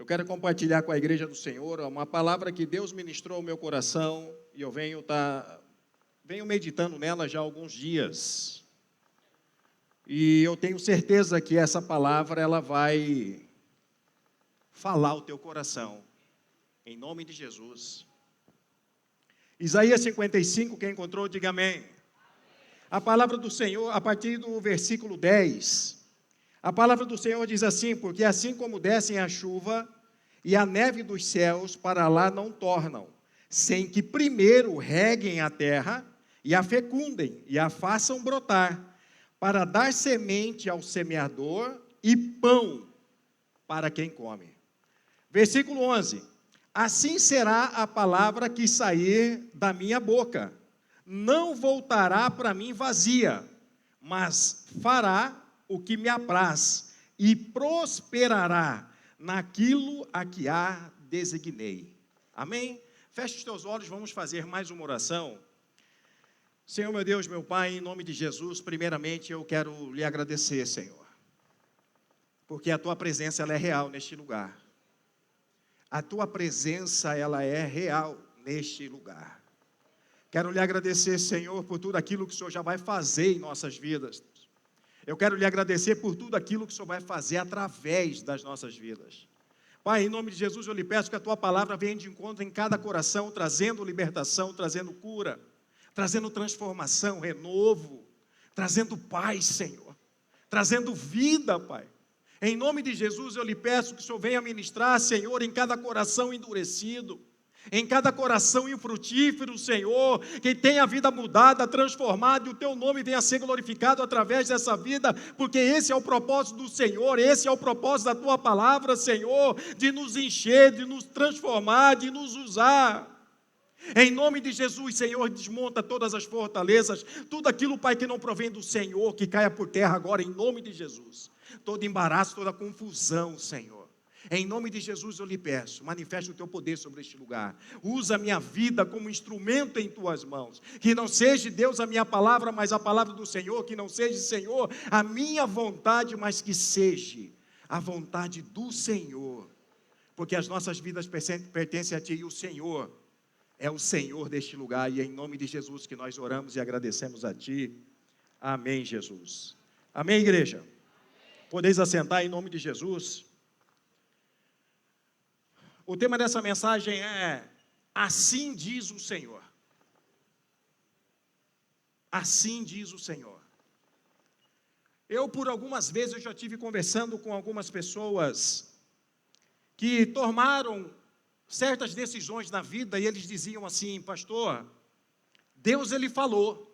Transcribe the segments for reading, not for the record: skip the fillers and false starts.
Eu quero compartilhar com a igreja do Senhor uma palavra que Deus ministrou ao meu coração e eu venho meditando nela já há alguns dias. E eu tenho certeza que essa palavra ela vai falar ao teu coração, em nome de Jesus. Isaías 55, quem encontrou, diga amém. A palavra do Senhor, a partir do versículo 10, a palavra do Senhor diz assim: porque assim como descem a chuva e a neve dos céus para lá não tornam, sem que primeiro reguem a terra e a fecundem e a façam brotar, para dar semente ao semeador e pão para quem come. Versículo 11: assim será a palavra que sair da minha boca, não voltará para mim vazia, mas fará o que me apraz e prosperará naquilo a que a designei. Amém? Feche os teus olhos, vamos fazer mais uma oração. Senhor, meu Deus, meu Pai, em nome de Jesus, primeiramente eu quero lhe agradecer, Senhor, porque a tua presença ela é real neste lugar. A tua presença ela é real neste lugar. Quero lhe agradecer, Senhor, por tudo aquilo que o Senhor já vai fazer em nossas vidas. Eu quero lhe agradecer por tudo aquilo que o Senhor vai fazer através das nossas vidas. Pai, em nome de Jesus, eu lhe peço que a tua palavra venha de encontro em cada coração, trazendo libertação, trazendo cura, trazendo transformação, renovo, trazendo paz, Senhor, trazendo vida, Pai. Em nome de Jesus, eu lhe peço que o Senhor venha ministrar, Senhor, em cada coração endurecido, em cada coração infrutífero, Senhor, que tenha a vida mudada, transformada, e o teu nome venha a ser glorificado através dessa vida, porque esse é o propósito do Senhor, esse é o propósito da tua palavra, Senhor, de nos encher, de nos transformar, de nos usar. Em nome de Jesus, Senhor, desmonta todas as fortalezas, tudo aquilo, Pai, que não provém do Senhor, que caia por terra agora, em nome de Jesus. Todo embaraço, toda confusão, Senhor. Em nome de Jesus eu lhe peço, manifeste o teu poder sobre este lugar. Usa a minha vida como instrumento em tuas mãos. Que não seja, Deus, a minha palavra, mas a palavra do Senhor. Que não seja, Senhor, a minha vontade, mas que seja a vontade do Senhor. Porque as nossas vidas pertencem a Ti e o Senhor é o Senhor deste lugar. E é em nome de Jesus que nós oramos e agradecemos a Ti. Amém, Jesus. Amém, igreja? Podeis assentar em nome de Jesus. O tema dessa mensagem é: assim diz o Senhor. Assim diz o Senhor. Eu, por algumas vezes, eu já estive conversando com algumas pessoas que tomaram certas decisões na vida e eles diziam assim: pastor, Deus ele falou.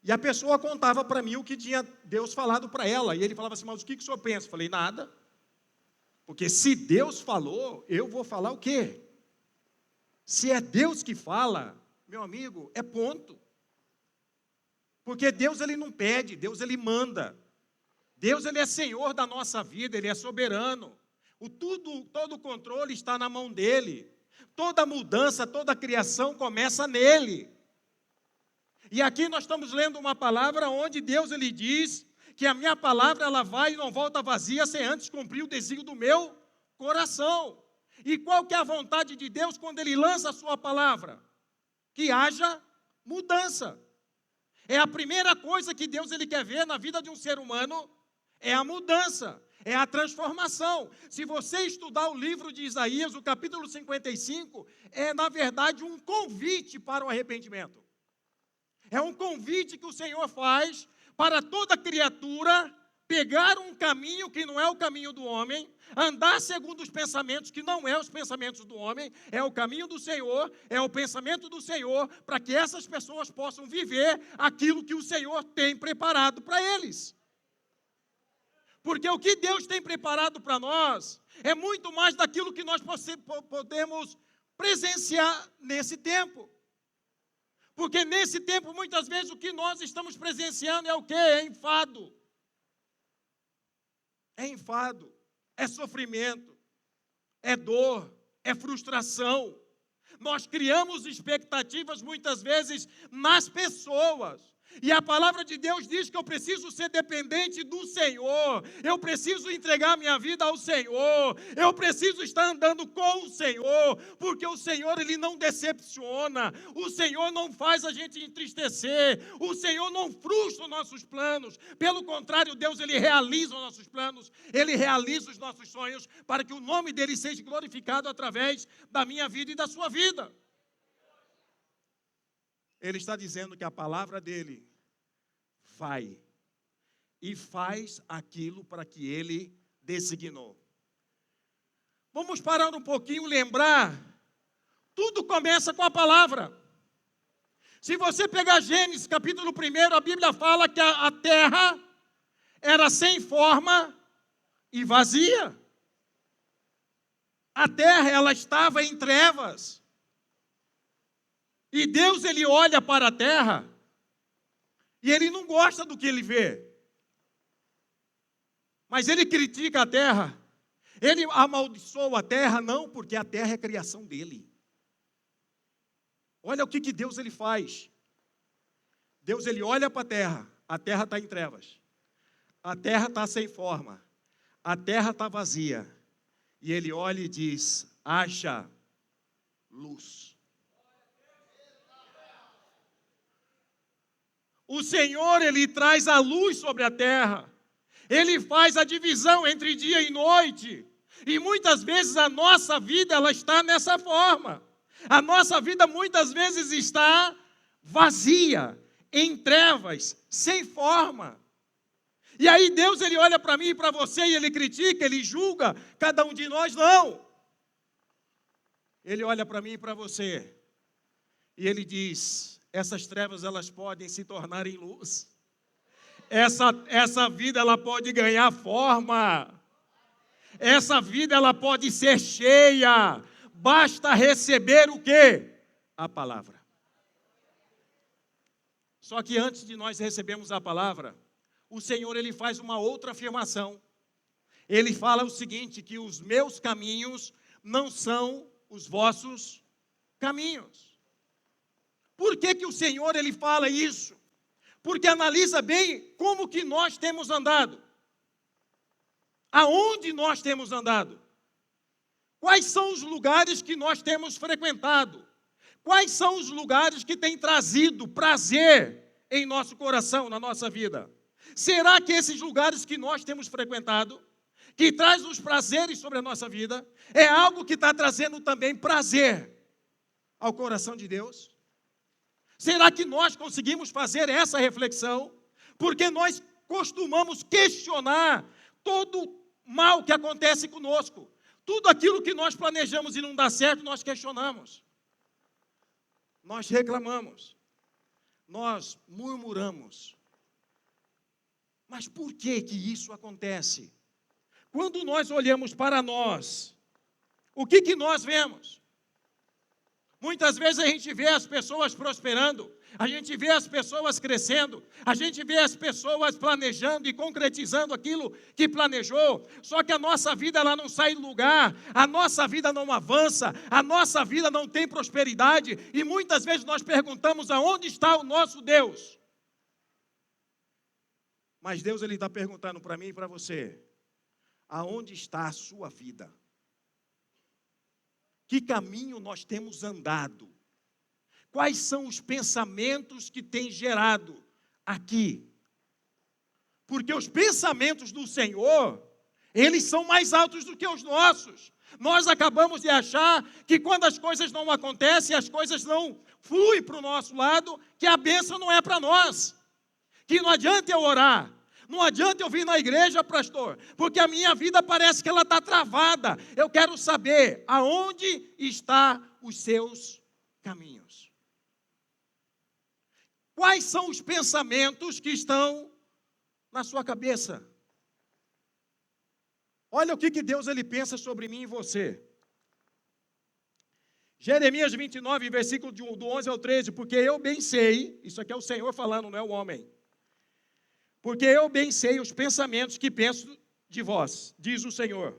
E a pessoa contava para mim o que tinha Deus falado para ela. E ele falava assim: mas o que o senhor pensa? Eu falei: nada. Porque se Deus falou, eu vou falar o quê? Se é Deus que fala, meu amigo, é ponto. Porque Deus ele não pede, Deus ele manda. Deus ele é Senhor da nossa vida, ele é soberano. Todo o controle está na mão dele. Toda mudança, toda criação começa nele. E aqui nós estamos lendo uma palavra onde Deus ele diz que a minha palavra ela vai e não volta vazia sem antes cumprir o desígnio do meu coração. E qual que é a vontade de Deus quando Ele lança a sua palavra? Que haja mudança. É a primeira coisa que Deus ele quer ver na vida de um ser humano, é a mudança, é a transformação. Se você estudar o livro de Isaías, o capítulo 55, é na verdade um convite para o arrependimento. É um convite que o Senhor faz para toda criatura pegar um caminho que não é o caminho do homem, andar segundo os pensamentos que não é os pensamentos do homem, é o caminho do Senhor, é o pensamento do Senhor, para que essas pessoas possam viver aquilo que o Senhor tem preparado para eles. Porque o que Deus tem preparado para nós é muito mais daquilo que nós podemos presenciar nesse tempo. Porque nesse tempo, muitas vezes, o que nós estamos presenciando é o quê? É enfado. É enfado, é sofrimento, é dor, é frustração. Nós criamos expectativas, muitas vezes, nas pessoas. E a palavra de Deus diz que eu preciso ser dependente do Senhor, eu preciso entregar minha vida ao Senhor, eu preciso estar andando com o Senhor, porque o Senhor, Ele não decepciona, o Senhor não faz a gente entristecer, o Senhor não frustra os nossos planos, pelo contrário, Deus, Ele realiza os nossos planos, Ele realiza os nossos sonhos, para que o nome dEle seja glorificado através da minha vida e da sua vida. Ele está dizendo que a palavra dEle vai e faz aquilo para que Ele designou. Vamos parar um pouquinho e lembrar, tudo começa com a palavra. Se você pegar Gênesis capítulo 1, a Bíblia fala que a terra era sem forma e vazia. A terra, ela estava em trevas. E Deus, Ele olha para a terra e Ele não gosta do que Ele vê. Mas Ele critica a terra. Ele amaldiçoa a terra, não, porque a terra é criação dEle. Olha o que Deus, Ele faz. Deus, Ele olha para a terra está em trevas. A terra está sem forma. A terra está vazia. E Ele olha e diz, haja luz. O Senhor, Ele traz a luz sobre a terra. Ele faz a divisão entre dia e noite. E muitas vezes a nossa vida, ela está nessa forma. A nossa vida muitas vezes está vazia, em trevas, sem forma. E aí Deus, Ele olha para mim e para você e Ele critica, Ele julga. Cada um de nós, não. Ele olha para mim e para você. E Ele diz, essas trevas, elas podem se tornar em luz. Essa vida, ela pode ganhar forma. Essa vida, ela pode ser cheia. Basta receber o quê? A palavra. Só que antes de nós recebermos a palavra, o Senhor, Ele faz uma outra afirmação. Ele fala o seguinte, que os meus caminhos não são os vossos caminhos. Por que o Senhor, Ele fala isso? Porque analisa bem como que nós temos andado. Aonde nós temos andado. Quais são os lugares que nós temos frequentado? Quais são os lugares que têm trazido prazer em nosso coração, na nossa vida? Será que esses lugares que nós temos frequentado, que traz os prazeres sobre a nossa vida, é algo que está trazendo também prazer ao coração de Deus? Será que nós conseguimos fazer essa reflexão? Porque nós costumamos questionar todo mal que acontece conosco. Tudo aquilo que nós planejamos e não dá certo, nós questionamos. Nós reclamamos. Nós murmuramos. Mas por que isso acontece? Quando nós olhamos para nós, o que nós vemos? Muitas vezes a gente vê as pessoas prosperando, a gente vê as pessoas crescendo, a gente vê as pessoas planejando e concretizando aquilo que planejou, só que a nossa vida, ela não sai do lugar, a nossa vida não avança, a nossa vida não tem prosperidade, e muitas vezes nós perguntamos aonde está o nosso Deus. Mas Deus, Ele está perguntando para mim e para você, aonde está a sua vida? Que caminho nós temos andado? Quais são os pensamentos que tem gerado aqui? Porque os pensamentos do Senhor, eles são mais altos do que os nossos. Nós acabamos de achar que quando as coisas não acontecem, as coisas não fluem para o nosso lado, que a bênção não é para nós. Que não adianta eu orar. Não adianta eu vir na igreja, pastor, porque a minha vida parece que ela está travada. Eu quero saber aonde estão os seus caminhos. Quais são os pensamentos que estão na sua cabeça? Olha o que Deus, Ele pensa sobre mim e você. Jeremias 29, versículo do 11 ao 13, porque eu bem sei, isso aqui é o Senhor falando, não é o homem. Porque eu bem sei os pensamentos que penso de vós, diz o Senhor.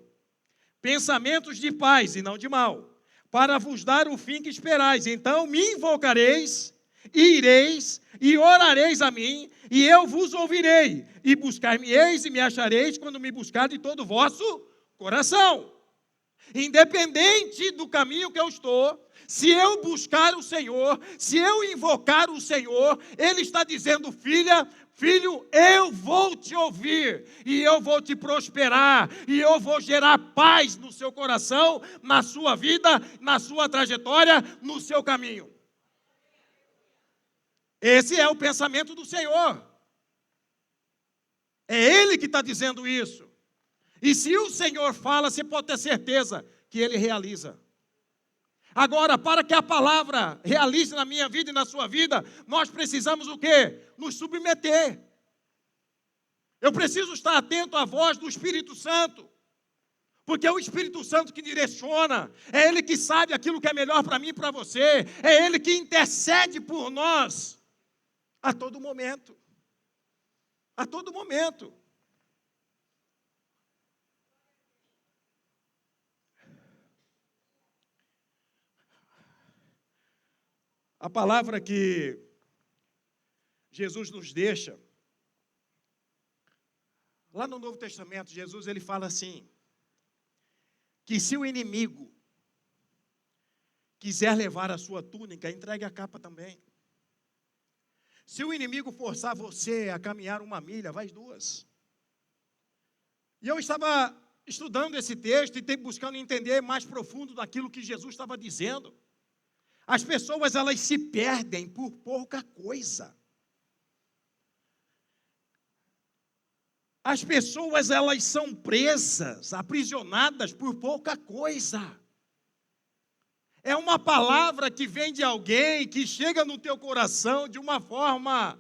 Pensamentos de paz e não de mal, para vos dar o fim que esperais. Então me invocareis ireis e orareis a mim, e eu vos ouvirei, e buscar-me-eis e me achareis quando me buscar de todo o vosso coração. Independente do caminho que eu estou, se eu buscar o Senhor, se eu invocar o Senhor, Ele está dizendo: filha, filho, eu vou te ouvir, e eu vou te prosperar, e eu vou gerar paz no seu coração, na sua vida, na sua trajetória, no seu caminho. Esse é o pensamento do Senhor. É Ele que está dizendo isso. E se o Senhor fala, você pode ter certeza que Ele realiza. Agora, para que a palavra realize na minha vida e na sua vida, nós precisamos o quê? Nos submeter. Eu preciso estar atento à voz do Espírito Santo, porque é o Espírito Santo que direciona, é Ele que sabe aquilo que é melhor para mim e para você, é Ele que intercede por nós a todo momento. A todo momento. A palavra que Jesus nos deixa, lá no Novo Testamento, Jesus ele fala assim, que se o inimigo quiser levar a sua túnica, entregue a capa também. Se o inimigo forçar você a caminhar 1 milha, vai 2. E eu estava estudando esse texto e buscando entender mais profundo daquilo que Jesus estava dizendo. As pessoas, elas se perdem por pouca coisa. As pessoas, elas são presas, aprisionadas por pouca coisa. É uma palavra que vem de alguém que chega no teu coração de uma forma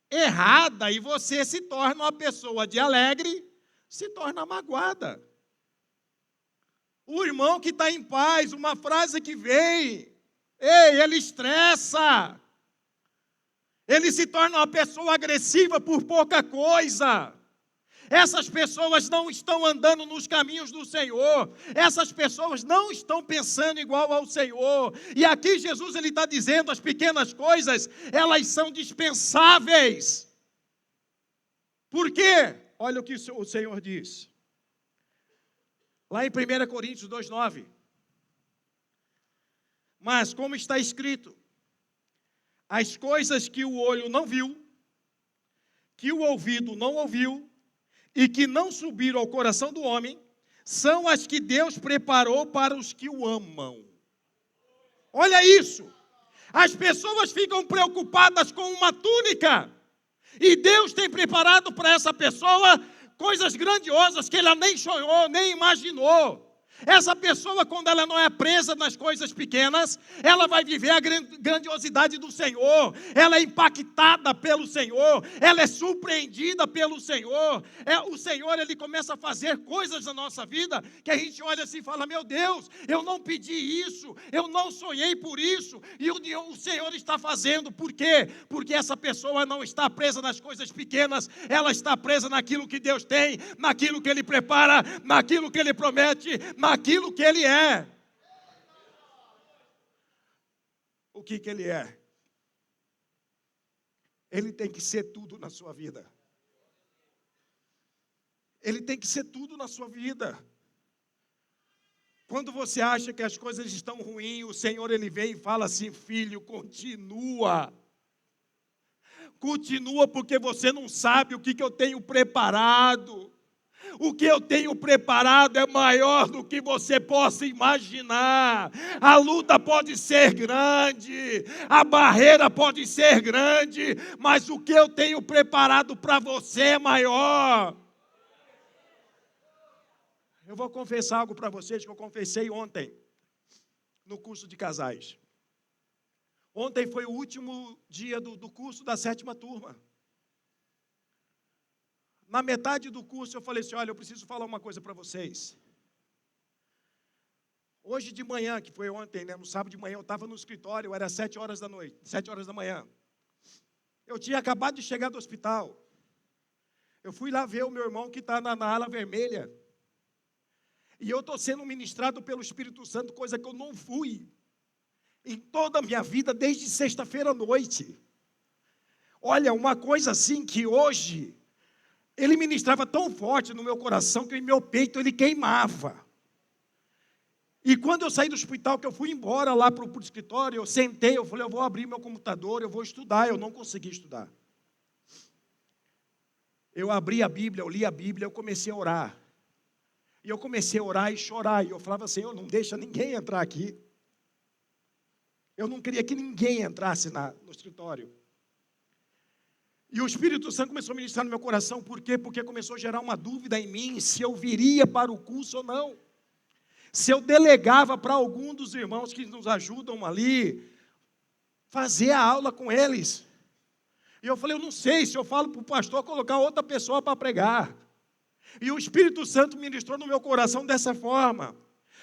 errada e você se torna uma pessoa de alegre, se torna magoada. O irmão que está em paz, uma frase que vem, ele estressa. Ele se torna uma pessoa agressiva por pouca coisa. Essas pessoas não estão andando nos caminhos do Senhor. Essas pessoas não estão pensando igual ao Senhor. E aqui Jesus ele está dizendo, as pequenas coisas, elas são dispensáveis. Por quê? Olha o que o Senhor diz. Lá em 1 Coríntios 2,9. Mas como está escrito, as coisas que o olho não viu, que o ouvido não ouviu, e que não subiram ao coração do homem, são as que Deus preparou para os que o amam. Olha isso. As pessoas ficam preocupadas com uma túnica, e Deus tem preparado para essa pessoa coisas grandiosas que ela nem sonhou, nem imaginou. Essa pessoa, quando ela não é presa nas coisas pequenas, ela vai viver a grandiosidade do Senhor, ela é impactada pelo Senhor, ela é surpreendida pelo Senhor. O Senhor, ele começa a fazer coisas na nossa vida, que a gente olha assim e fala, meu Deus, eu não pedi isso, eu não sonhei por isso, e o Senhor está fazendo. Por quê? Porque essa pessoa não está presa nas coisas pequenas, ela está presa naquilo que Deus tem, naquilo que Ele prepara, naquilo que Ele promete, naquilo que Ele é. O que Ele é? Ele tem que ser tudo na sua vida. Ele tem que ser tudo na sua vida. Quando você acha que as coisas estão ruins, o Senhor ele vem e fala assim, filho, continua. Continua porque você não sabe o que eu tenho preparado. O que eu tenho preparado é maior do que você possa imaginar. A luta pode ser grande, a barreira pode ser grande, mas o que eu tenho preparado para você é maior. Eu vou confessar algo para vocês que eu confessei ontem, no curso de casais. Ontem foi o último dia do curso da 7ª turma. Na metade do curso eu falei assim, olha, eu preciso falar uma coisa para vocês. Hoje de manhã, que foi ontem, né, no sábado de manhã, eu estava no escritório, era 7 horas da noite, 7 horas da manhã. Eu tinha acabado de chegar do hospital. Eu fui lá ver o meu irmão que está na ala vermelha. E eu estou sendo ministrado pelo Espírito Santo, coisa que eu não fui. em toda a minha vida, desde sexta-feira à noite. Olha, uma coisa assim que hoje, ele ministrava tão forte no meu coração que em meu peito ele queimava. E quando eu saí do hospital, que eu fui embora lá para o escritório, eu sentei, eu falei, eu vou abrir meu computador, eu vou estudar. Eu não consegui estudar. Eu abri a Bíblia, eu li a Bíblia, eu comecei a orar. E eu comecei a orar e chorar. E eu falava, Senhor, não deixa ninguém entrar aqui. Eu não queria que ninguém entrasse no escritório. E o Espírito Santo começou a ministrar no meu coração. Por quê? Porque começou a gerar uma dúvida em mim se eu viria para o curso ou não. Se eu delegava para algum dos irmãos que nos ajudam ali, fazer a aula com eles. E eu falei, eu não sei se eu falo para o pastor colocar outra pessoa para pregar. E o Espírito Santo ministrou no meu coração dessa forma.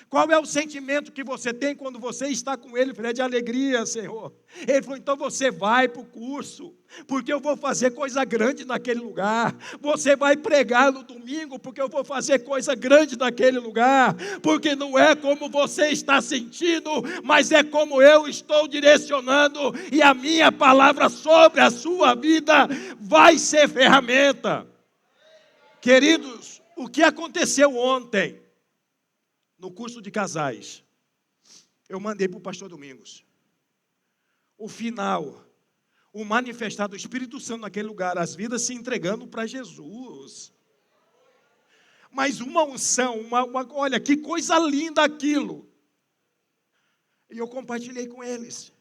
Qual é o sentimento que você tem quando você está com ele? Eu falei, é de alegria, Senhor. Ele falou, então você vai para o curso, porque eu vou fazer coisa grande naquele lugar. Você vai pregar no domingo, porque eu vou fazer coisa grande naquele lugar. Porque não é como você está sentindo, mas é como eu estou direcionando. E a minha palavra sobre a sua vida vai ser ferramenta. Queridos, o que aconteceu ontem? No curso de casais, eu mandei para o pastor Domingos. O final, o manifestar do Espírito Santo naquele lugar, as vidas se entregando para Jesus. Mas uma unção, olha, que coisa linda aquilo. E eu compartilhei com eles.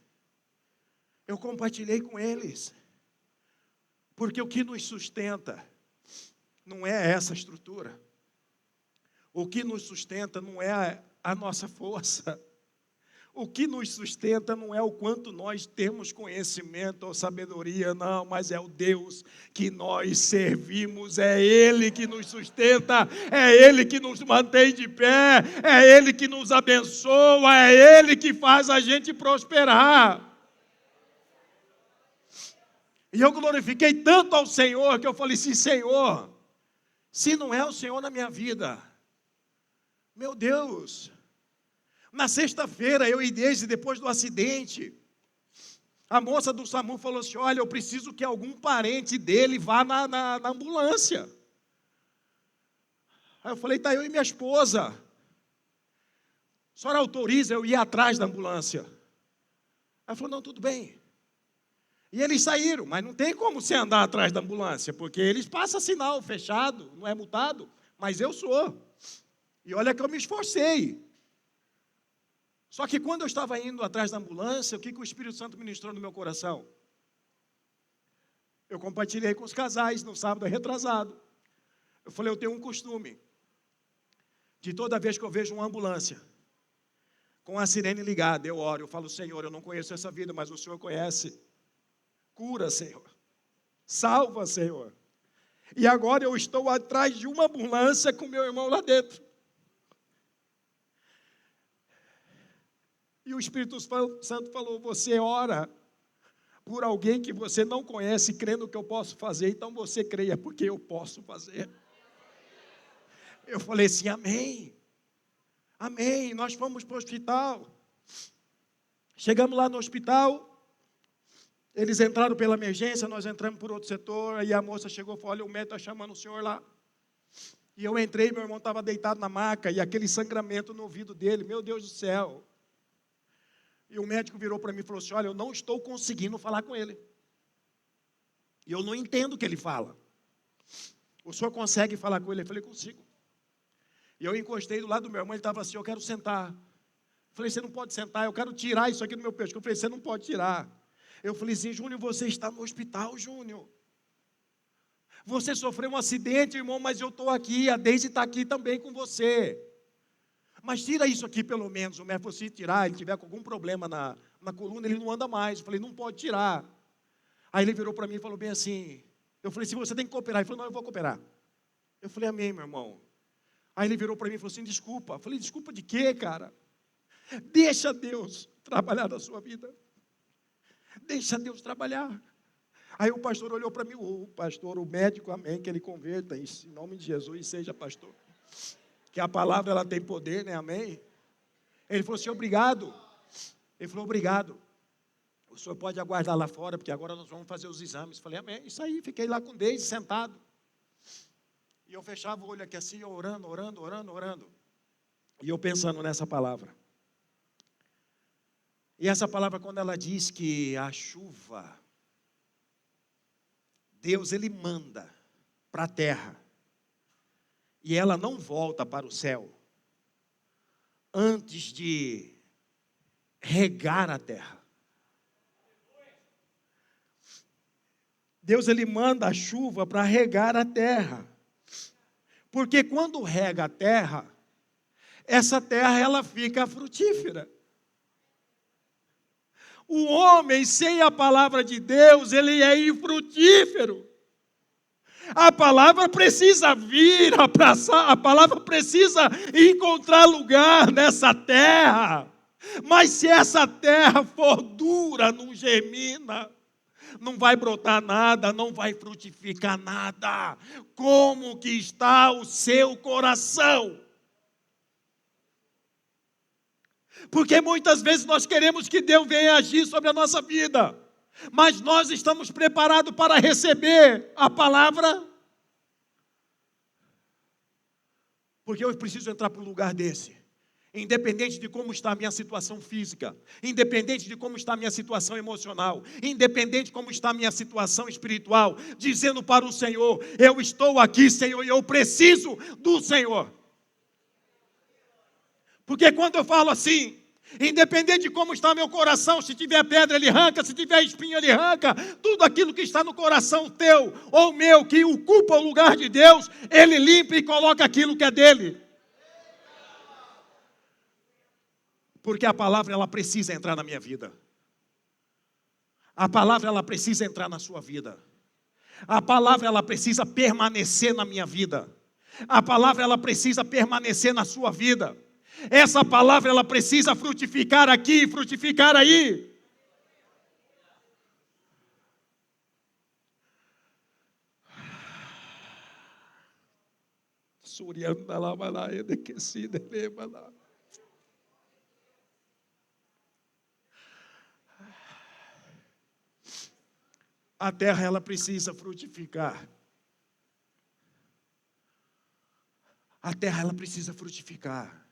Porque o que nos sustenta não é essa estrutura. O que nos sustenta não é a nossa força. O que nos sustenta não é o quanto nós temos conhecimento ou sabedoria, não, mas é o Deus que nós servimos, é Ele que nos sustenta, é Ele que nos mantém de pé, é Ele que nos abençoa, é Ele que faz a gente prosperar. E eu glorifiquei tanto ao Senhor que eu falei assim, Senhor, se não é o Senhor na minha vida, meu Deus, na sexta-feira, eu e Deise, depois do acidente, a moça do SAMU falou assim, olha, eu preciso que algum parente dele vá na ambulância. Aí eu falei, tá eu e minha esposa. A senhora autoriza eu ir atrás da ambulância? Aí ela falou, não, tudo bem. E eles saíram, mas não tem como você andar atrás da ambulância, porque eles passam sinal fechado, não é multado, mas eu sou. E olha que eu me esforcei. Só que quando eu estava indo atrás da ambulância, o que o Espírito Santo ministrou no meu coração? Eu compartilhei com os casais no sábado retrasado. Eu falei, eu tenho um costume de toda vez que eu vejo uma ambulância com a sirene ligada, eu oro, eu falo, Senhor, eu não conheço essa vida, mas o Senhor conhece. Cura, Senhor. Salva, Senhor. E agora eu estou atrás de uma ambulância com meu irmão lá dentro. E o Espírito Santo falou, você ora por alguém que você não conhece, crendo que eu posso fazer, então você creia, porque eu posso fazer. Eu falei assim, amém. Amém. Nós fomos para o hospital. Chegamos lá no hospital, eles entraram pela emergência, nós entramos por outro setor, aí a moça chegou e falou, olha, o médico está chamando o senhor lá. E eu entrei, meu irmão estava deitado na maca, e aquele sangramento no ouvido dele, meu Deus do céu. E o médico virou para mim e falou assim, olha, eu não estou conseguindo falar com ele. E eu não entendo o que ele fala. O senhor consegue falar com ele? Eu falei, consigo. E eu encostei do lado do meu irmão, ele estava assim, eu quero sentar. Eu falei, você não pode sentar, eu quero tirar isso aqui do meu pescoço. Eu falei, você não pode tirar. Eu falei assim, Júnior, você está no hospital, Júnior. Você sofreu um acidente, irmão, mas eu estou aqui, a Deise está aqui também com você. Mas tira isso aqui pelo menos. O médico, se tirar, ele tiver com algum problema na coluna, ele não anda mais. Eu falei, não pode tirar. Aí ele virou para mim e falou bem assim, eu falei, se você tem que cooperar. Ele falou, não, eu vou cooperar. Eu falei, amém, meu irmão. Aí ele virou para mim e falou assim, desculpa. Eu falei, desculpa de quê, cara? Deixa Deus trabalhar na sua vida. Deixa Deus trabalhar. Aí o pastor olhou para mim, o médico, amém, que ele converta, em nome de Jesus, seja pastor. Que a palavra ela tem poder, né, amém? Ele falou assim, obrigado. Ele falou, obrigado. O senhor pode aguardar lá fora, porque agora nós vamos fazer os exames. Falei, amém. Isso aí, fiquei lá com o Deise sentado. E eu fechava o olho aqui assim, orando. E eu pensando nessa palavra. E essa palavra, quando ela diz que a chuva, Deus, Ele manda para a terra. E ela não volta para o céu antes de regar a terra. Deus, Ele manda a chuva para regar a terra. Porque quando rega a terra, essa terra ela fica frutífera. O homem sem a palavra de Deus, ele é infrutífero. A palavra precisa vir, a palavra precisa encontrar lugar nessa terra. Mas se essa terra for dura, não germina, não vai brotar nada, não vai frutificar nada. Como que está o seu coração? Porque muitas vezes nós queremos que Deus venha agir sobre a nossa vida, mas nós estamos preparados para receber a palavra? Porque eu preciso entrar para um lugar desse. Independente de como está a minha situação física, independente de como está a minha situação emocional, independente de como está a minha situação espiritual, dizendo para o Senhor, eu estou aqui, Senhor, e eu preciso do Senhor. Porque quando eu falo assim, independente de como está meu coração, se tiver pedra ele arranca, se tiver espinho ele arranca, tudo aquilo que está no coração teu ou meu, que ocupa o lugar de Deus, ele limpa e coloca aquilo que é dele. Porque a palavra ela precisa entrar na minha vida. A palavra ela precisa entrar na sua vida. A palavra ela precisa permanecer na minha vida. A palavra ela precisa permanecer na sua vida. Essa palavra ela precisa frutificar aqui, frutificar aí. Surianda lá, vai lá, enriquecida, leva lá. A terra ela precisa frutificar. A terra ela precisa frutificar.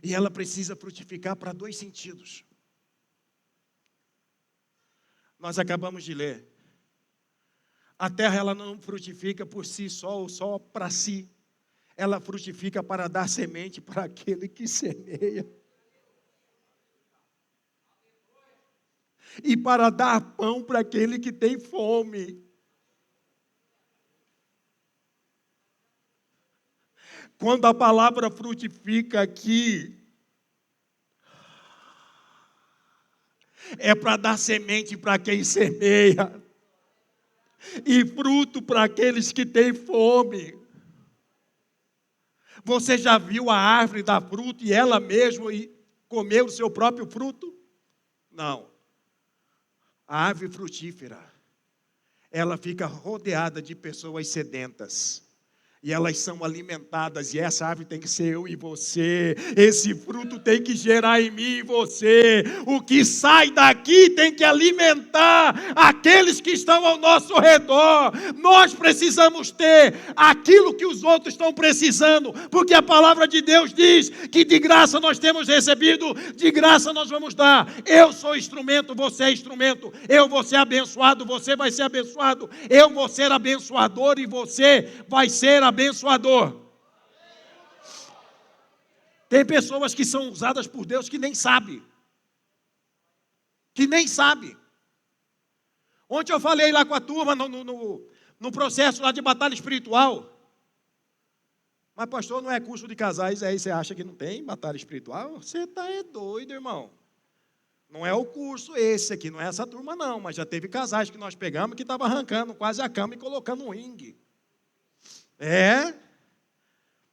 E ela precisa frutificar para dois sentidos. Nós acabamos de ler. A terra ela não frutifica por si só ou só para si. Ela frutifica para dar semente para aquele que semeia. E para dar pão para aquele que tem fome. Quando a palavra frutifica aqui, é para dar semente para quem semeia, e fruto para aqueles que têm fome. Você já viu a árvore dar fruto e ela mesma comeu o seu próprio fruto? Não. A árvore frutífera, ela fica rodeada de pessoas sedentas. E elas são alimentadas, e essa árvore tem que ser eu e você. Esse fruto tem que gerar em mim e você. O que sai daqui tem que alimentar aqueles que estão ao nosso redor. Nós precisamos ter aquilo que os outros estão precisando, porque a palavra de Deus diz que de graça nós temos recebido, de graça nós vamos dar. Eu sou instrumento, você é instrumento. Eu vou ser abençoado, você vai ser abençoado. Eu vou ser abençoador e você vai ser abençoador. Tem pessoas que são usadas por Deus que nem sabe. Ontem eu falei lá com a turma no processo lá de batalha espiritual. Mas pastor, não é curso de casais, aí você acha que não tem batalha espiritual? Você é doido, irmão. Não é o curso esse aqui, não é essa turma não, mas já teve casais que nós pegamos que estavam arrancando quase a cama e colocando um ringue.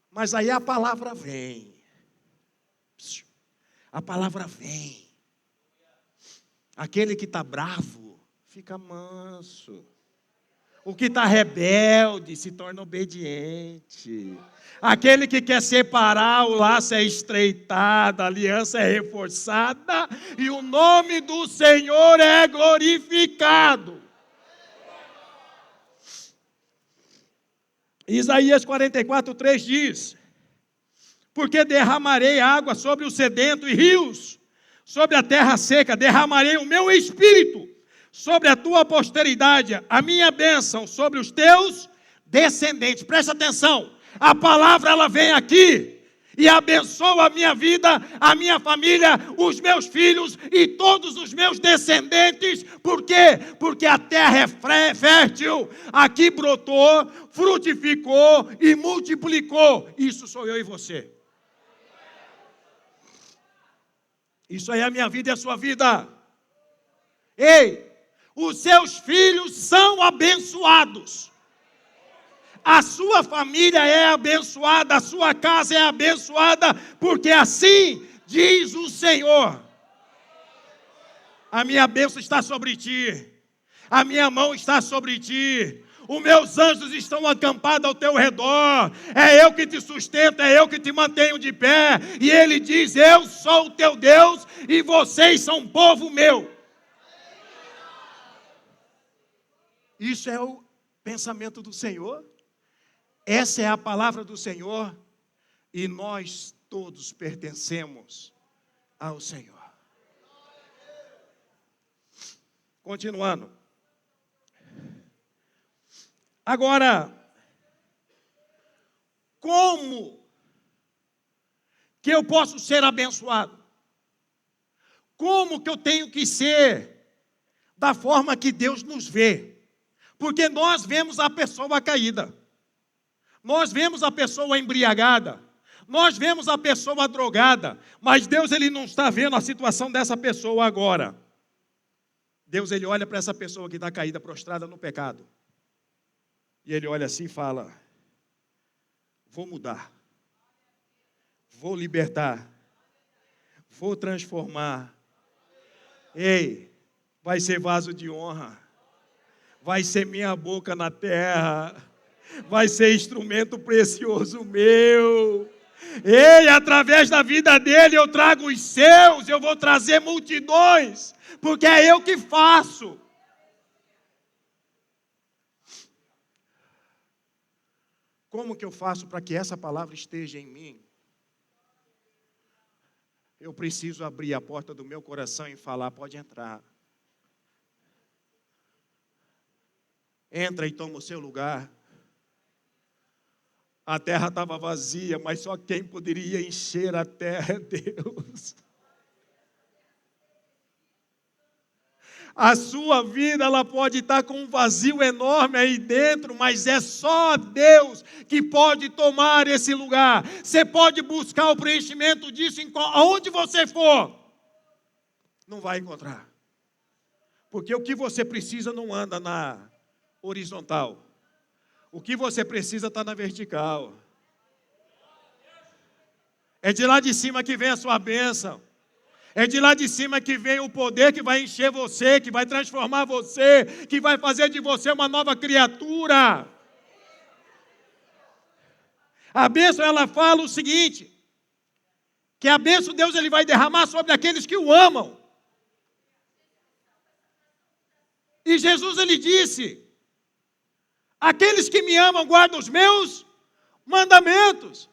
Mas aí a palavra vem. A palavra vem. Aquele que está bravo, fica manso. O que está rebelde se torna obediente. Aquele que quer separar, o laço é estreitado, a aliança é reforçada e o nome do Senhor é glorificado. Isaías 44:3 diz: porque derramarei água sobre o sedento e rios sobre a terra seca, derramarei o meu espírito sobre a tua posteridade, a minha bênção sobre os teus descendentes. Presta atenção, a palavra ela vem aqui e abençoa a minha vida, a minha família, os meus filhos e todos os meus descendentes. Por quê? Porque a terra é fértil, aqui brotou, frutificou e multiplicou. Isso sou eu e você. Isso aí é a minha vida e a sua vida. Ei, os seus filhos são abençoados. A sua família é abençoada, a sua casa é abençoada, porque assim diz o Senhor. A minha bênção está sobre ti, a minha mão está sobre ti, os meus anjos estão acampados ao teu redor, é eu que te sustento, é eu que te mantenho de pé, e ele diz: eu sou o teu Deus, e vocês são povo meu. Isso é o pensamento do Senhor. Essa é a palavra do Senhor, e nós todos pertencemos ao Senhor. Continuando. Agora, como que eu posso ser abençoado? Como que eu tenho que ser da forma que Deus nos vê? Porque nós vemos a pessoa caída. Nós vemos a pessoa embriagada, nós vemos a pessoa drogada, mas Deus ele não está vendo a situação dessa pessoa agora. Deus ele olha para essa pessoa que está caída, prostrada no pecado, e ele olha assim e fala: vou mudar, vou libertar, vou transformar. Ei, vai ser vaso de honra, vai ser minha boca na terra, vai ser instrumento precioso meu. Ei, através da vida dele eu trago os seus, eu vou trazer multidões, porque é eu que faço. Como que eu faço para que essa palavra esteja em mim? Eu preciso abrir a porta do meu coração e falar: pode entrar. Entra e toma o seu lugar. A terra estava vazia, mas só quem poderia encher a terra é Deus. A sua vida ela pode estar com um vazio enorme aí dentro, mas é só Deus que pode tomar esse lugar. Você pode buscar o preenchimento disso aonde você for, não vai encontrar. Porque o que você precisa não anda na horizontal. O que você precisa está na vertical. É de lá de cima que vem a sua bênção. É de lá de cima que vem o poder que vai encher você, que vai transformar você, que vai fazer de você uma nova criatura. A bênção, ela fala o seguinte, que a bênção de Deus ele vai derramar sobre aqueles que o amam. E Jesus ele disse: aqueles que me amam guardam os meus mandamentos.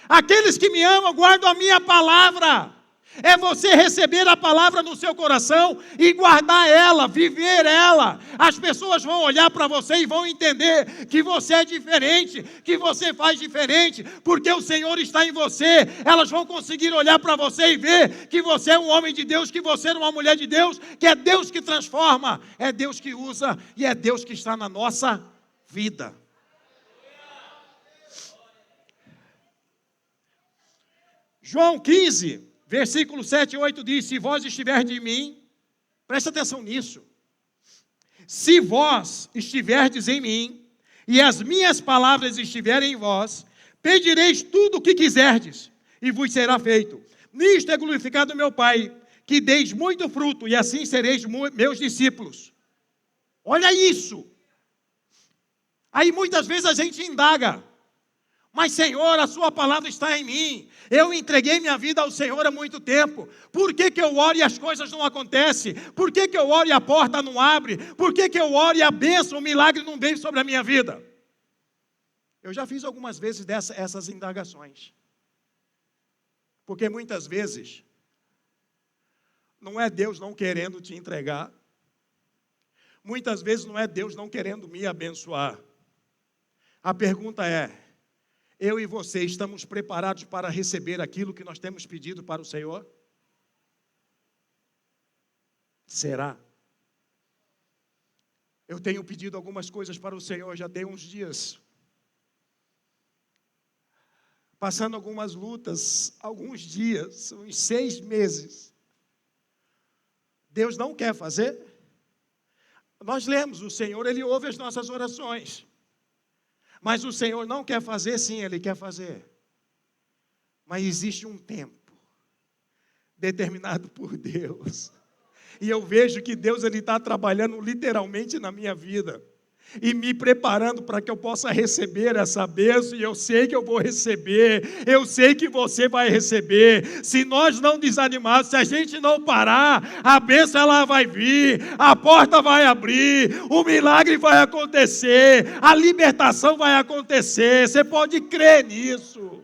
Aqueles que me amam guardam a minha palavra. É você receber a palavra no seu coração e guardar ela, viver ela. As pessoas vão olhar para você e vão entender que você é diferente, que você faz diferente, porque o Senhor está em você. Elas vão conseguir olhar para você e ver que você é um homem de Deus, que você é uma mulher de Deus, que é Deus que transforma, é Deus que usa e é Deus que está na nossa vida. João 15, versículo 7 e 8 diz: se vós estiverdes em mim, presta atenção nisso, se vós estiverdes em mim, e as minhas palavras estiverem em vós, pedireis tudo o que quiserdes, e vos será feito. Nisto é glorificado meu Pai, que deis muito fruto, e assim sereis meus discípulos. Olha isso. Aí muitas vezes a gente indaga, mas Senhor, a sua palavra está em mim, eu entreguei minha vida ao Senhor há muito tempo, por que eu oro e as coisas não acontecem? Por que eu oro e a porta não abre? Por que eu oro e a bênção, o milagre não vem sobre a minha vida? Eu já fiz algumas vezes essas indagações, porque muitas vezes não é Deus não querendo te entregar, muitas vezes não é Deus não querendo me abençoar. A pergunta é, eu e você estamos preparados para receber aquilo que nós temos pedido para o Senhor? Será? Eu tenho pedido algumas coisas para o Senhor, já tem uns dias, passando algumas lutas, alguns dias, uns 6 meses. Deus não quer fazer? Nós lemos, o Senhor, Ele ouve as nossas orações. Mas o Senhor não quer fazer, sim, Ele quer fazer. Mas existe um tempo determinado por Deus. E eu vejo que Deus está trabalhando literalmente na minha vida. E me preparando para que eu possa receber essa bênção, e eu sei que eu vou receber, eu sei que você vai receber. Se nós não desanimarmos, se a gente não parar, a bênção ela vai vir, a porta vai abrir, o milagre vai acontecer, a libertação vai acontecer. Você pode crer nisso.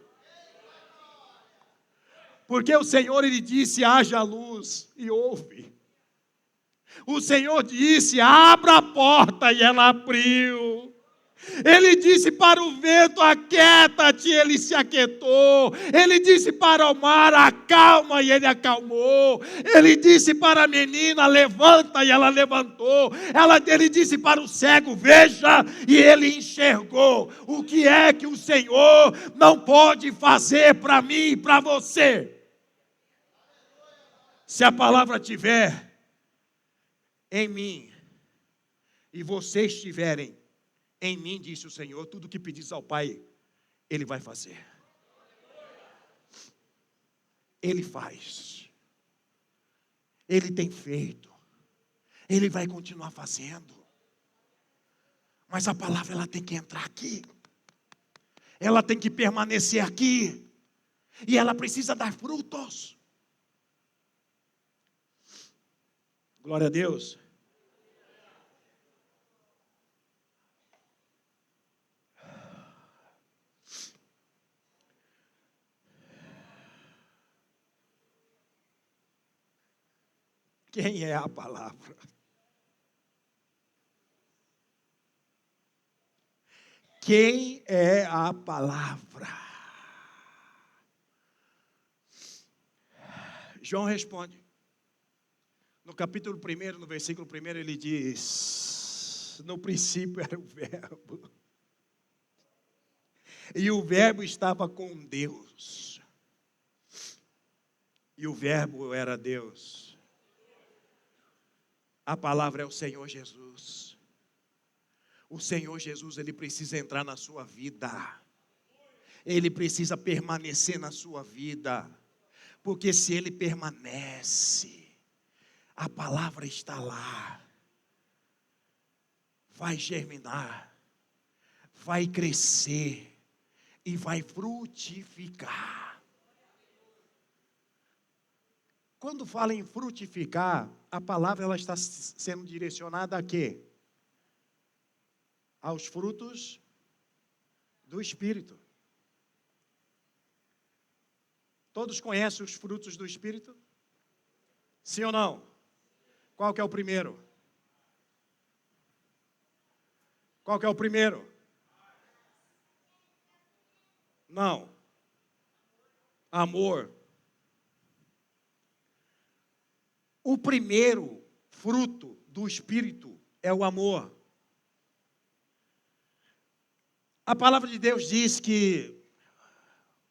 Porque o Senhor, Ele disse, haja luz, e houve. O Senhor disse, abra a porta, e ela abriu. Ele disse para o vento, aquieta-te, ele se aquietou. Ele disse para o mar, acalma, e ele acalmou. Ele disse para a menina, levanta, e ela levantou. Ele disse para o cego, veja, e ele enxergou. O que é que o Senhor não pode fazer para mim e para você? Se a palavra tiver em mim, e vocês estiverem em mim, disse o Senhor, tudo que pedis ao Pai, Ele vai fazer. Ele faz. Ele tem feito. Ele vai continuar fazendo. Mas a palavra, ela tem que entrar aqui. Ela tem que permanecer aqui. E ela precisa dar frutos. Glória a Deus. Quem é a palavra? Quem é a palavra? João responde. No capítulo 1, no versículo 1, ele diz, no princípio era o verbo, e o verbo estava com Deus, e o verbo era Deus. A palavra é o Senhor Jesus. O Senhor Jesus, Ele precisa entrar na sua vida, Ele precisa permanecer na sua vida, porque se Ele permanece, a palavra está lá, vai germinar, vai crescer e vai frutificar. Quando fala em frutificar, a palavra ela está sendo direcionada a quê? Aos frutos do Espírito. Todos conhecem os frutos do Espírito? Sim ou não? Qual que é o primeiro? Qual que é o primeiro? Não. Amor. O primeiro fruto do Espírito é o amor. A palavra de Deus diz que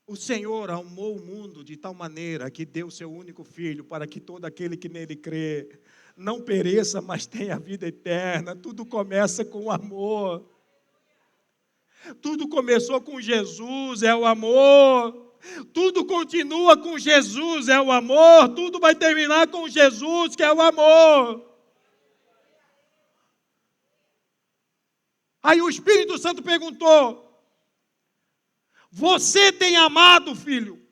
o Senhor amou o mundo de tal maneira que deu seu único Filho para que todo aquele que nele crê não pereça, mas tenha vida eterna. Tudo começa com amor. Tudo começou com Jesus, é o amor. Tudo continua com Jesus, é o amor. Tudo vai terminar com Jesus, que é o amor. Aí o Espírito Santo perguntou: você tem amado, filho?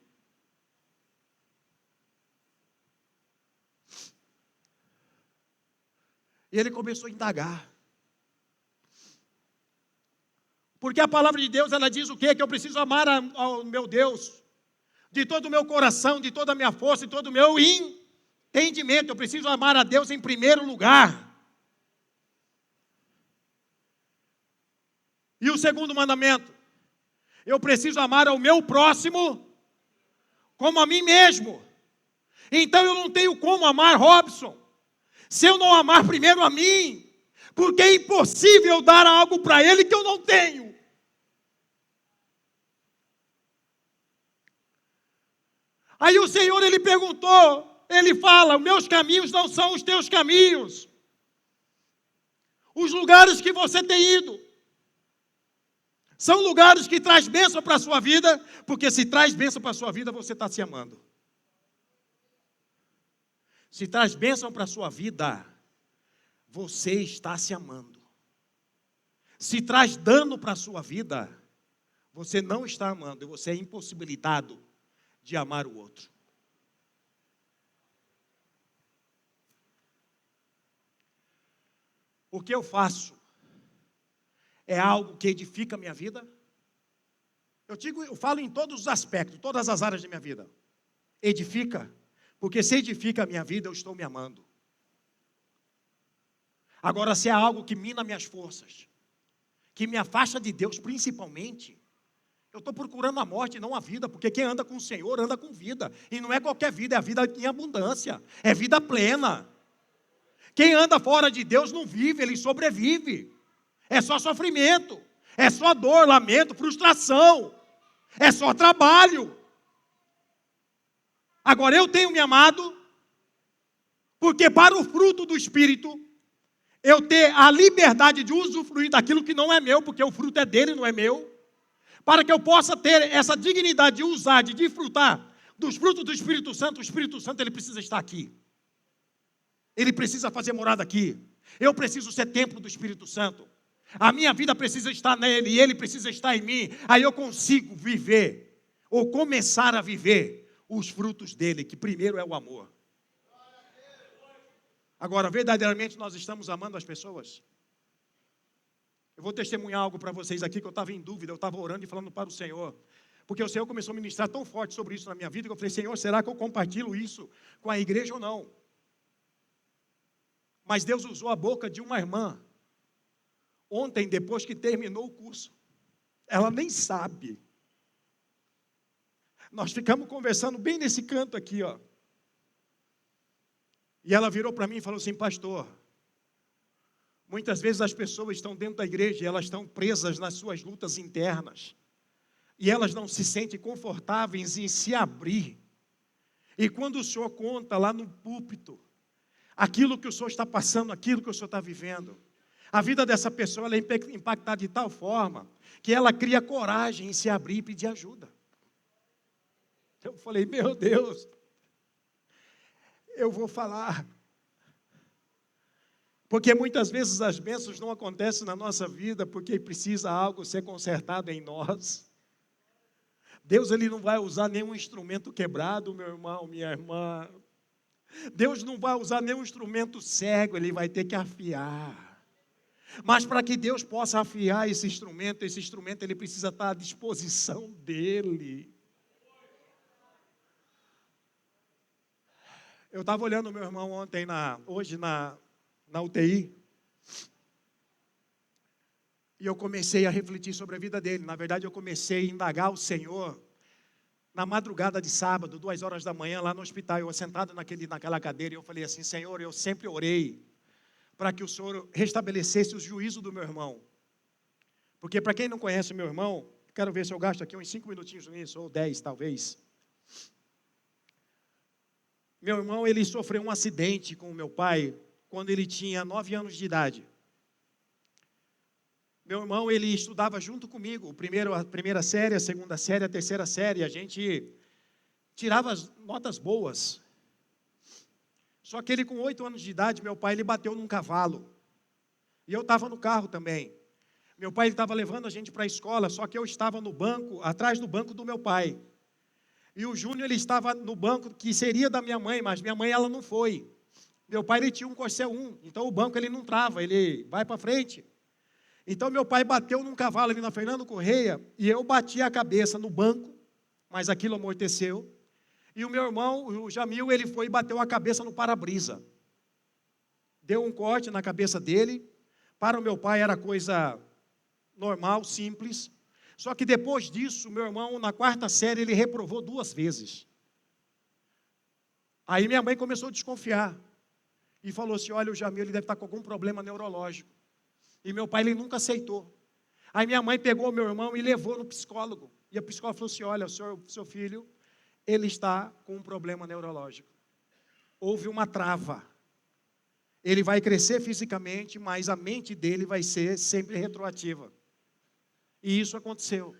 E ele começou a indagar. Porque a palavra de Deus, ela diz o quê? Que eu preciso amar ao meu Deus de todo o meu coração, de toda a minha força, de todo o meu entendimento. Eu preciso amar a Deus em primeiro lugar. E o segundo mandamento: eu preciso amar ao meu próximo como a mim mesmo. Então eu não tenho como amar Robson se eu não amar primeiro a mim, porque é impossível dar algo para ele que eu não tenho. Aí o Senhor, ele perguntou, ele fala: meus caminhos não são os teus caminhos. Os lugares que você tem ido são lugares que traz bênção para a sua vida, porque se traz bênção para a sua vida, você está se amando. Se traz bênção para a sua vida, você está se amando. Se traz dano para a sua vida, você não está amando, e você é impossibilitado de amar o outro. O que eu faço é algo que edifica a minha vida? Eu falo em todos os aspectos, todas as áreas da minha vida. Edifica, porque se edifica a minha vida, eu estou me amando. Agora, se é algo que mina minhas forças, que me afasta de Deus principalmente, eu estou procurando a morte e não a vida, porque quem anda com o Senhor anda com vida. E não é qualquer vida, é a vida em abundância, é vida plena. Quem anda fora de Deus não vive, ele sobrevive. É só sofrimento, é só dor, lamento, frustração, é só trabalho. Agora eu tenho me amado, porque para o fruto do Espírito, eu ter a liberdade de usufruir daquilo que não é meu, porque o fruto é dele, não é meu, para que eu possa ter essa dignidade de usar, de desfrutar dos frutos do Espírito Santo. O Espírito Santo, ele precisa estar aqui. Ele precisa fazer morada aqui. Eu preciso ser templo do Espírito Santo. A minha vida precisa estar nele e ele precisa estar em mim. Aí eu consigo viver, ou começar a viver, os frutos dele, que primeiro é o amor. Agora, verdadeiramente nós estamos amando as pessoas? Eu vou testemunhar algo para vocês aqui, que eu estava em dúvida, eu estava orando e falando para o Senhor. Porque o Senhor começou a ministrar tão forte sobre isso na minha vida, que eu falei: Senhor, será que eu compartilho isso com a igreja ou não? Mas Deus usou a boca de uma irmã, ontem, depois que terminou o curso. Ela nem sabe. Nós ficamos conversando bem nesse canto aqui, ó. E ela virou para mim e falou assim: pastor, muitas vezes as pessoas estão dentro da igreja e elas estão presas nas suas lutas internas. E elas não se sentem confortáveis em se abrir. E quando o senhor conta lá no púlpito aquilo que o senhor está passando, aquilo que o senhor está vivendo, a vida dessa pessoa ela é impactada de tal forma que ela cria coragem em se abrir e pedir ajuda. Eu falei: meu Deus, eu vou falar. Porque muitas vezes as bênçãos não acontecem na nossa vida porque precisa algo ser consertado em nós. Deus, ele não vai usar nenhum instrumento quebrado, meu irmão, minha irmã. Deus não vai usar nenhum instrumento cego, ele vai ter que afiar. Mas para que Deus possa afiar esse instrumento ele precisa estar à disposição dele. Eu estava olhando o meu irmão hoje na UTI, e eu comecei a refletir sobre a vida dele. Na verdade, eu comecei a indagar o Senhor na madrugada de sábado, 2 horas da manhã, lá no hospital. Eu sentado naquela cadeira, e eu falei assim: Senhor, eu sempre orei para que o Senhor restabelecesse o juízo do meu irmão. Porque para quem não conhece o meu irmão, quero ver se eu gasto aqui uns 5 minutinhos nisso, ou 10 talvez. Meu irmão, ele sofreu um acidente com o meu pai quando ele tinha 9 anos de idade. Meu irmão, ele estudava junto comigo, a primeira série, a segunda série, a terceira série. A gente tirava as notas boas. Só que ele, com 8 anos de idade, meu pai, ele bateu num cavalo. E eu estava no carro também. Meu pai estava levando a gente para a escola, só que eu estava no banco, atrás do banco do meu pai. E o Júnior, ele estava no banco que seria da minha mãe, mas minha mãe, ela não foi. Meu pai, ele tinha um Corcel 1, então o banco ele não trava, ele vai para frente. Então meu pai bateu num cavalo ali na Fernando Correia, e eu bati a cabeça no banco, mas aquilo amorteceu. E o meu irmão, o Jamil, ele foi e bateu a cabeça no para-brisa. Deu um corte na cabeça dele. Para o meu pai era coisa normal, simples. Só que depois disso, meu irmão, na quarta série, ele reprovou 2 vezes. Aí minha mãe começou a desconfiar. E falou assim, olha, o Jamil, ele deve estar com algum problema neurológico. E meu pai, ele nunca aceitou. Aí minha mãe pegou o meu irmão e levou no psicólogo. E a psicóloga falou assim, olha, seu filho, ele está com um problema neurológico. Houve uma trava. Ele vai crescer fisicamente, mas a mente dele vai ser sempre retroativa. E isso aconteceu.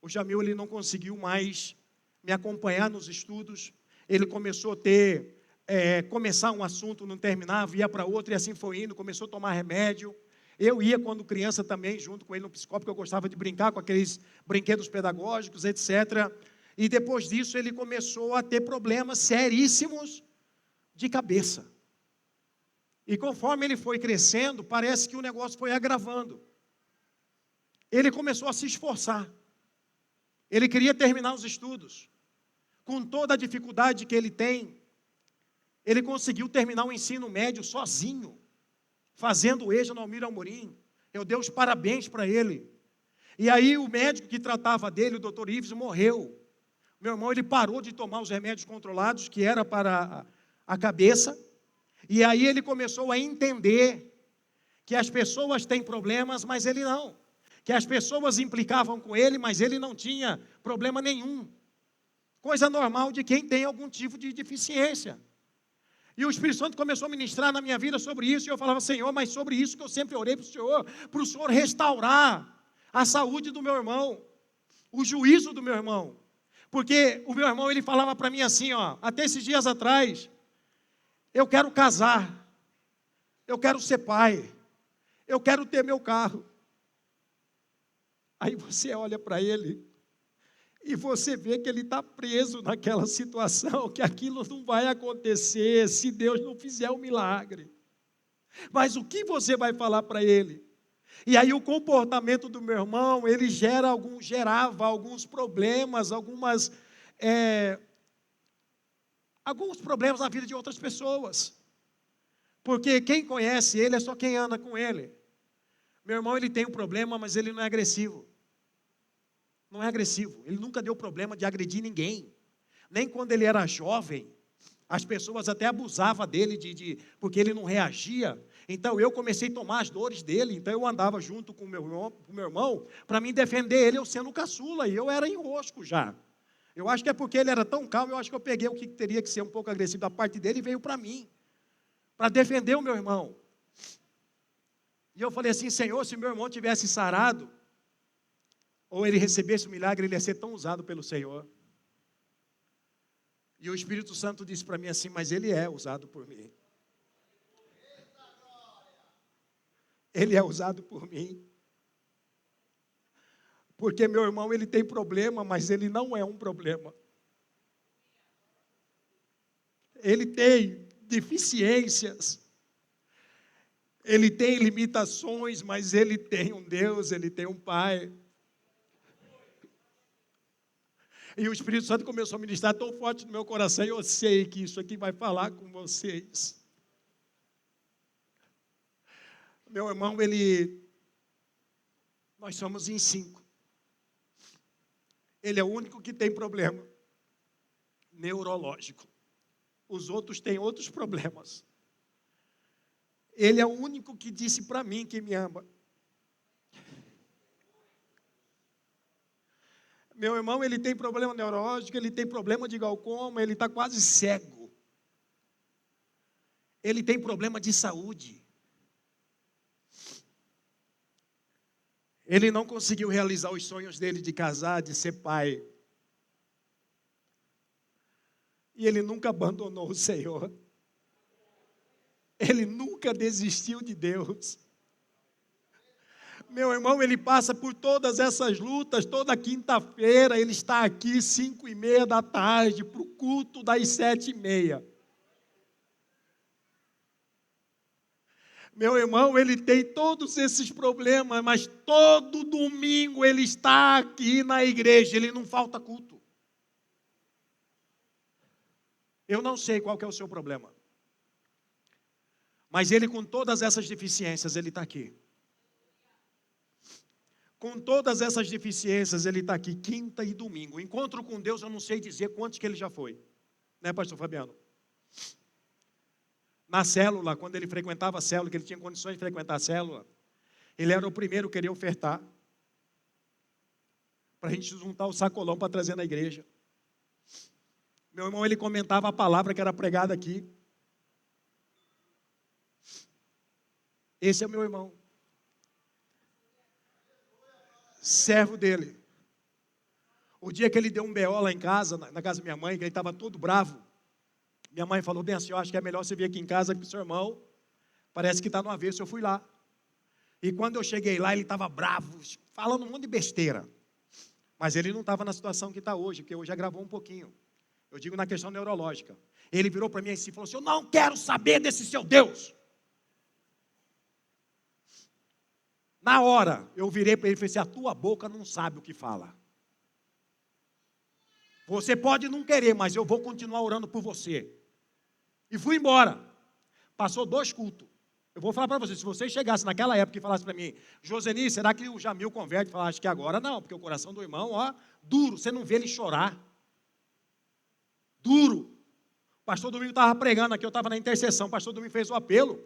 O Jamil, ele não conseguiu mais me acompanhar nos estudos. Ele começou a começar um assunto, não terminava, ia para outro, e assim foi indo, começou a tomar remédio. Eu ia, quando criança, também, junto com ele no psicólogo, porque eu gostava de brincar com aqueles brinquedos pedagógicos, etc. E depois disso, ele começou a ter problemas seríssimos de cabeça. E conforme ele foi crescendo, parece que o negócio foi agravando. Ele começou a se esforçar. Ele queria terminar os estudos. Com toda a dificuldade que ele tem, ele conseguiu terminar o ensino médio sozinho, fazendo o EJA no Almir Amorim. Eu dei os parabéns para ele. E aí o médico que tratava dele, o doutor Ives, morreu. Meu irmão, ele parou de tomar os remédios controlados, que era para a cabeça. E aí ele começou a entender que as pessoas têm problemas, mas ele não. Que as pessoas implicavam com ele, mas ele não tinha problema nenhum. Coisa normal de quem tem algum tipo de deficiência. E o Espírito Santo começou a ministrar na minha vida sobre isso, e eu falava, Senhor, mas sobre isso que eu sempre orei para o Senhor restaurar a saúde do meu irmão, o juízo do meu irmão. Porque o meu irmão, ele falava para mim assim, até esses dias atrás, eu quero casar, eu quero ser pai, eu quero ter meu carro. Aí você olha para ele e você vê que ele está preso naquela situação, que aquilo não vai acontecer se Deus não fizer um milagre. Mas o que você vai falar para ele? E aí o comportamento do meu irmão, ele gerava alguns problemas, alguns problemas na vida de outras pessoas. Porque quem conhece ele é só quem anda com ele. Meu irmão, ele tem um problema, mas ele não é agressivo. Não é agressivo. Ele nunca deu problema de agredir ninguém. Nem quando ele era jovem, as pessoas até abusavam dele, porque ele não reagia. Então eu comecei a tomar as dores dele. Então eu andava junto com o meu irmão para me defender ele, eu sendo caçula. E eu era enrosco já. Eu acho que é porque ele era tão calmo, eu acho que eu peguei o que teria que ser um pouco agressivo da parte dele e veio para mim. Para defender o meu irmão. E eu falei assim, Senhor, se meu irmão tivesse sarado, ou ele recebesse o milagre, ele ia ser tão usado pelo Senhor. E o Espírito Santo disse para mim assim, mas ele é usado por mim. Ele é usado por mim. Porque meu irmão, ele tem problema, mas ele não é um problema. Ele tem deficiências. Ele tem limitações, mas ele tem um Deus, ele tem um Pai. E o Espírito Santo começou a ministrar tão forte no meu coração, e eu sei que isso aqui vai falar com vocês. Meu irmão, nós somos em 5. Ele é o único que tem problema neurológico. Os outros têm outros problemas. Ele é o único que disse para mim que me ama. Meu irmão, ele tem problema neurológico, ele tem problema de glaucoma, ele está quase cego. Ele tem problema de saúde. Ele não conseguiu realizar os sonhos dele de casar, de ser pai. E ele nunca abandonou o Senhor. Ele nunca desistiu de Deus. Meu irmão, ele passa por todas essas lutas, toda quinta-feira ele está aqui 5:30 da tarde, para o culto das 7:30. Meu irmão, ele tem todos esses problemas, mas todo domingo ele está aqui na igreja, ele não falta culto. Eu não sei qual que é o seu problema, mas ele com todas essas deficiências, ele está aqui. Com todas essas deficiências, ele está aqui quinta e domingo. Encontro com Deus, eu não sei dizer quantos que ele já foi. Né, pastor Fabiano? Na célula, quando ele frequentava a célula, que ele tinha condições de frequentar a célula, ele era o primeiro que queria ofertar, para a gente juntar o sacolão para trazer na igreja. Meu irmão, ele comentava a palavra que era pregada aqui. Esse é o meu irmão. Servo dele. O dia que ele deu um BO lá em casa, na casa da minha mãe, que ele estava todo bravo, minha mãe falou bem assim, eu acho que é melhor você vir aqui em casa com o seu irmão, parece que está no avesso. Eu fui lá. E quando eu cheguei lá, ele estava bravo, falando um monte de besteira. Mas ele não estava na situação que está hoje, porque hoje agravou um pouquinho. Eu digo na questão neurológica. Ele virou para mim assim e falou assim, eu não quero saber desse seu Deus. Na hora, eu virei para ele e falei assim, a tua boca não sabe o que fala. Você pode não querer, mas eu vou continuar orando por você. E fui embora. Passou 2 cultos. Eu vou falar para você, se você chegasse naquela época e falasse para mim, Joseni, será que o Jamil converte? Eu falava, acho que agora não, porque o coração do irmão, ó, duro, você não vê ele chorar. Duro. O pastor Domingo estava pregando aqui, eu estava na intercessão, o pastor Domingo fez o apelo,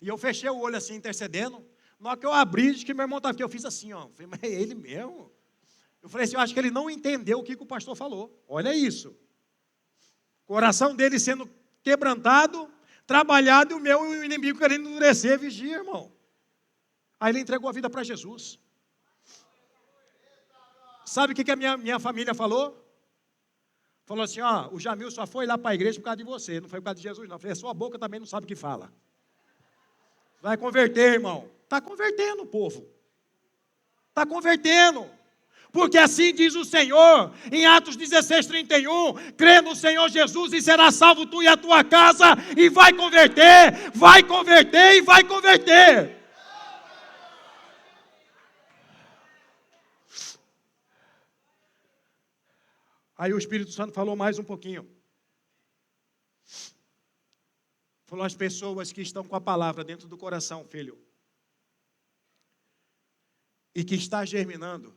e eu fechei o olho assim, intercedendo. Na hora que eu abri, disse que meu irmão estava aqui, eu fiz assim, ó. Eu falei, mas é ele mesmo? Eu falei assim, eu acho que ele não entendeu o que o pastor falou. Olha isso. O coração dele sendo quebrantado, trabalhado, e o meu inimigo querendo endurecer, vigia, irmão. Aí ele entregou a vida para Jesus. Sabe o que a minha família falou? Falou assim, ó, o Jamil só foi lá para a igreja por causa de você, não foi por causa de Jesus, não. Eu falei, sua boca também não sabe o que fala. Vai converter, irmão. Está convertendo o povo. Está convertendo. Porque assim diz o Senhor, em Atos 16:31, crê no Senhor Jesus e será salvo tu e a tua casa, e vai converter e vai converter. Aí o Espírito Santo falou mais um pouquinho. Falou às pessoas que estão com a palavra dentro do coração, filho, e que está germinando.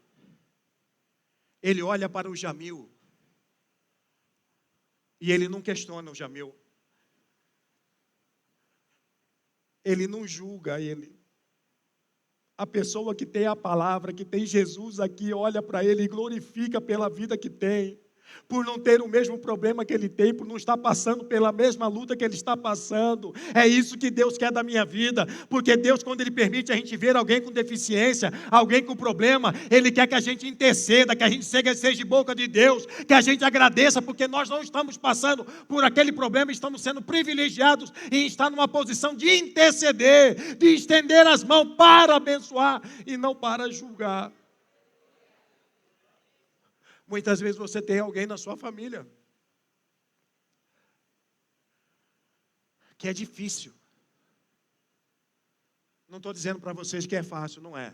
Ele olha para o Jamil e ele não questiona o Jamil. Ele não julga ele. A pessoa que tem a palavra, que tem Jesus aqui, olha para ele e glorifica pela vida que tem. Por não ter o mesmo problema que ele tem, por não estar passando pela mesma luta que ele está passando. É isso que Deus quer da minha vida, porque Deus, quando Ele permite a gente ver alguém com deficiência, alguém com problema, Ele quer que a gente interceda, que a gente seja boca de Deus, que a gente agradeça, porque nós não estamos passando por aquele problema, estamos sendo privilegiados em estar numa posição de interceder, de estender as mãos para abençoar e não para julgar. Muitas vezes você tem alguém na sua família que é difícil. Não estou dizendo para vocês que é fácil, não é.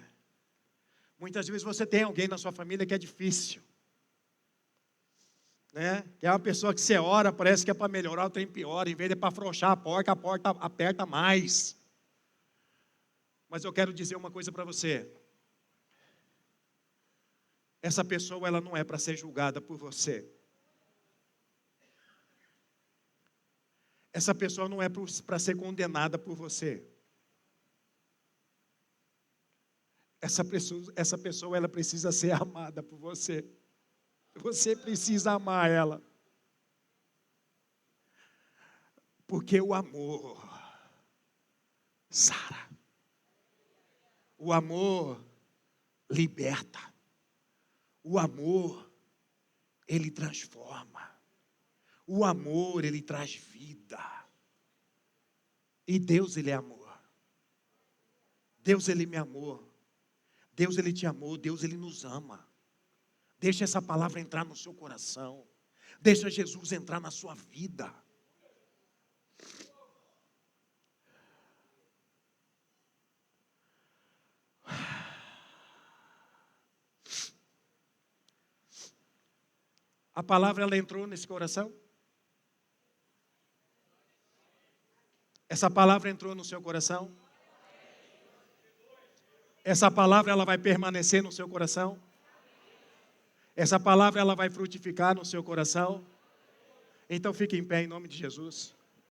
Muitas vezes você tem alguém na sua família que é difícil. Né? Que é uma pessoa que você ora, parece que é para melhorar, o trem piora. Em vez de para afrouxar a porta aperta mais. Mas eu quero dizer uma coisa para você. Essa pessoa, ela não é para ser julgada por você. Essa pessoa não é para ser condenada por você. Essa pessoa, ela precisa ser amada por você. Você precisa amar ela. Porque o amor sara. O amor liberta. O amor, ele transforma. O amor, ele traz vida. E Deus, ele é amor. Deus, ele me amou. Deus, Ele te amou, Deus, Ele nos ama. Deixa essa palavra entrar no seu coração. Deixa Jesus entrar na sua vida. A palavra, ela entrou nesse coração? Essa palavra entrou no seu coração? Essa palavra, ela vai permanecer no seu coração? Essa palavra, ela vai frutificar no seu coração? Então fique em pé em nome de Jesus.